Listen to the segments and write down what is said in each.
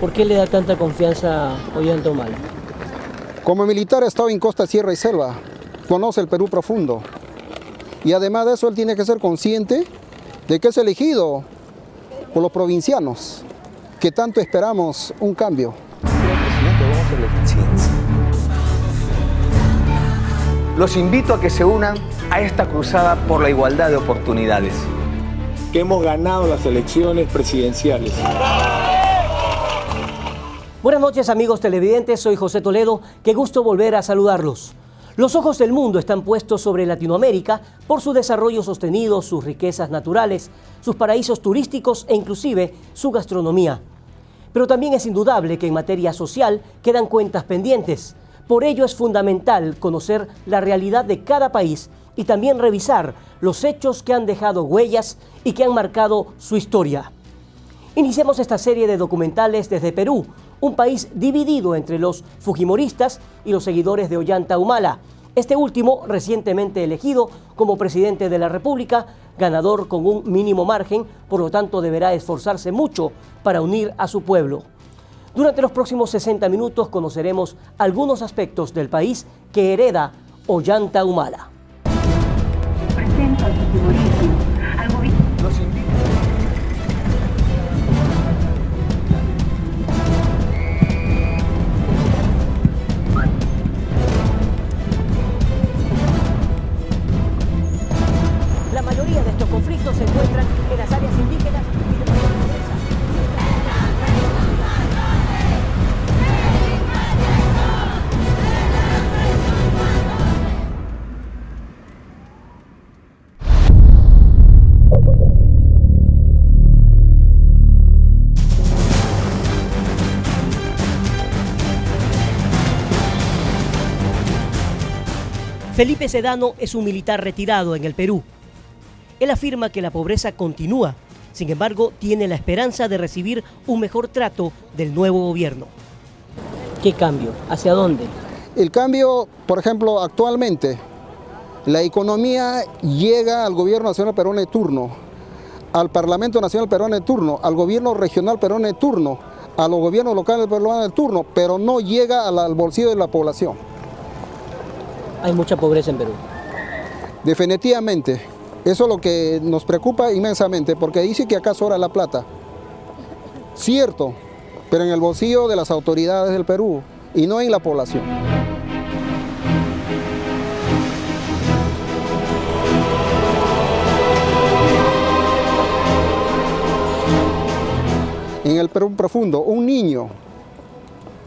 ¿Por qué le da tanta confianza a Ollanta Humala? Como militar ha estado en costa, sierra y selva, conoce el Perú profundo. Y además de eso, él tiene que ser consciente de que es elegido por los provincianos, que tanto esperamos un cambio. Los invito a que se unan a esta cruzada por la igualdad de oportunidades. Que hemos ganado las elecciones presidenciales. Buenas noches, amigos televidentes, soy José Toledo, qué gusto volver a saludarlos. Los ojos del mundo están puestos sobre Latinoamérica por su desarrollo sostenido, sus riquezas naturales, sus paraísos turísticos e inclusive su gastronomía. Pero también es indudable que en materia social quedan cuentas pendientes. Por ello es fundamental conocer la realidad de cada país y también revisar los hechos que han dejado huellas y que han marcado su historia. Iniciamos esta serie de documentales desde Perú, un país dividido entre los fujimoristas y los seguidores de Ollanta Humala. Este último, recientemente elegido como presidente de la República, ganador con un mínimo margen, por lo tanto deberá esforzarse mucho para unir a su pueblo. Durante los próximos 60 minutos conoceremos algunos aspectos del país que hereda Ollanta Humala. Presento al fujimorismo, al gobierno. Los invito. La mayoría de estos conflictos se encuentran en las áreas indígenas y de mayor pobreza. Felipe Sedano es un militar retirado en el Perú. Él afirma que la pobreza continúa, sin embargo, tiene la esperanza de recibir un mejor trato del nuevo gobierno. ¿Qué cambio? ¿Hacia dónde? El cambio, por ejemplo, actualmente, la economía llega al gobierno nacional peruano de turno, al Parlamento Nacional peruano de turno, al gobierno regional peruano de turno, a los gobiernos locales peruanos de turno, pero no llega al bolsillo de la población. Hay mucha pobreza en Perú. Definitivamente, eso es lo que nos preocupa inmensamente, porque dice que acá sobra la plata. Cierto, pero en el bolsillo de las autoridades del Perú y no en la población. En el Perú profundo, un niño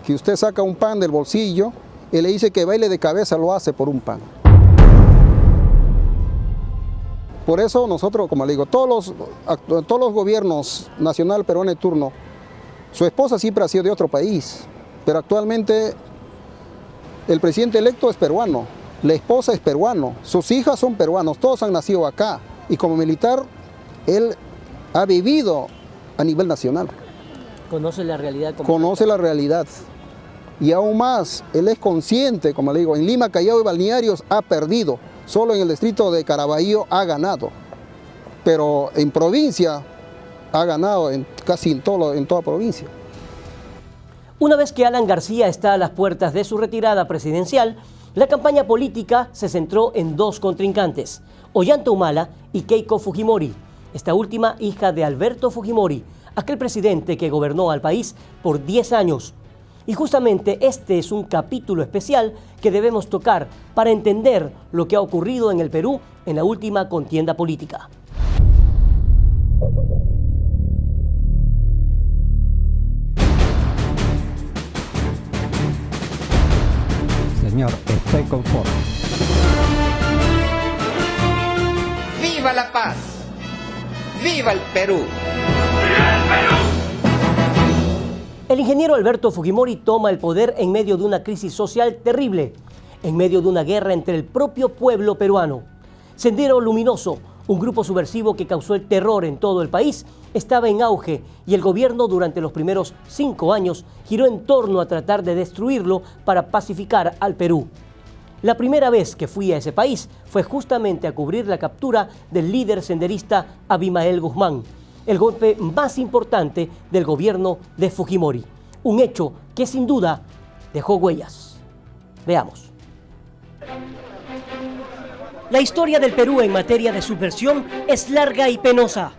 que usted saca un pan del bolsillo y le dice que baile de cabeza, lo hace por un pan. Por eso nosotros, como le digo, todos los gobiernos nacional peruano de turno, su esposa siempre ha sido de otro país, pero actualmente el presidente electo es peruano, la esposa es peruano, sus hijas son peruanos, todos han nacido acá, y como militar él ha vivido a nivel nacional. ¿Conoce la realidad? Conoce la realidad. Y aún más, él es consciente, como le digo, en Lima, Callao y Balnearios ha perdido, solo en el distrito de Caraballo ha ganado, pero en provincia ha ganado casi en toda provincia. Una vez que Alan García está a las puertas de su retirada presidencial, la campaña política se centró en dos contrincantes, Ollanta Humala y Keiko Fujimori, esta última hija de Alberto Fujimori, aquel presidente que gobernó al país por 10 años. Y justamente este es un capítulo especial que debemos tocar para entender lo que ha ocurrido en el Perú en la última contienda política. Señor, estoy conforme. ¡Viva la paz! ¡Viva el Perú! El ingeniero Alberto Fujimori toma el poder en medio de una crisis social terrible, en medio de una guerra entre el propio pueblo peruano. Sendero Luminoso, un grupo subversivo que causó el terror en todo el país, estaba en auge y el gobierno durante los primeros 5 años giró en torno a tratar de destruirlo para pacificar al Perú. La primera vez que fui a ese país fue justamente a cubrir la captura del líder senderista Abimael Guzmán, el golpe más importante del gobierno de Fujimori. Un hecho que sin duda dejó huellas. Veamos. La historia del Perú en materia de subversión es larga y penosa.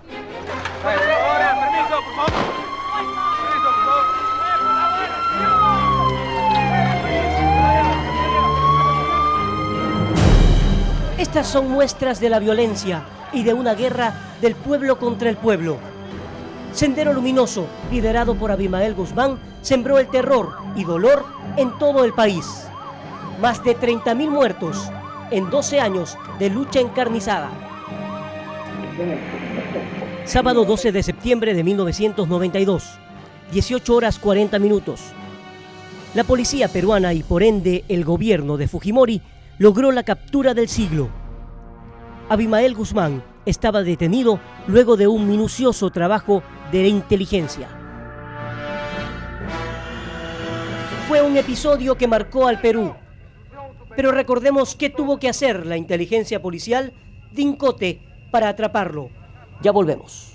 Estas son muestras de la violencia y de una guerra del pueblo contra el pueblo. Sendero Luminoso, liderado por Abimael Guzmán, sembró el terror y dolor en todo el país. Más de 30.000 muertos en 12 años de lucha encarnizada. Sábado 12 de septiembre de 1992, 18 horas 40 minutos. La policía peruana y por ende el gobierno de Fujimori logró la captura del siglo. Abimael Guzmán estaba detenido luego de un minucioso trabajo de la inteligencia. Fue un episodio que marcó al Perú. Pero recordemos qué tuvo que hacer la inteligencia policial de Incote para atraparlo. Ya volvemos.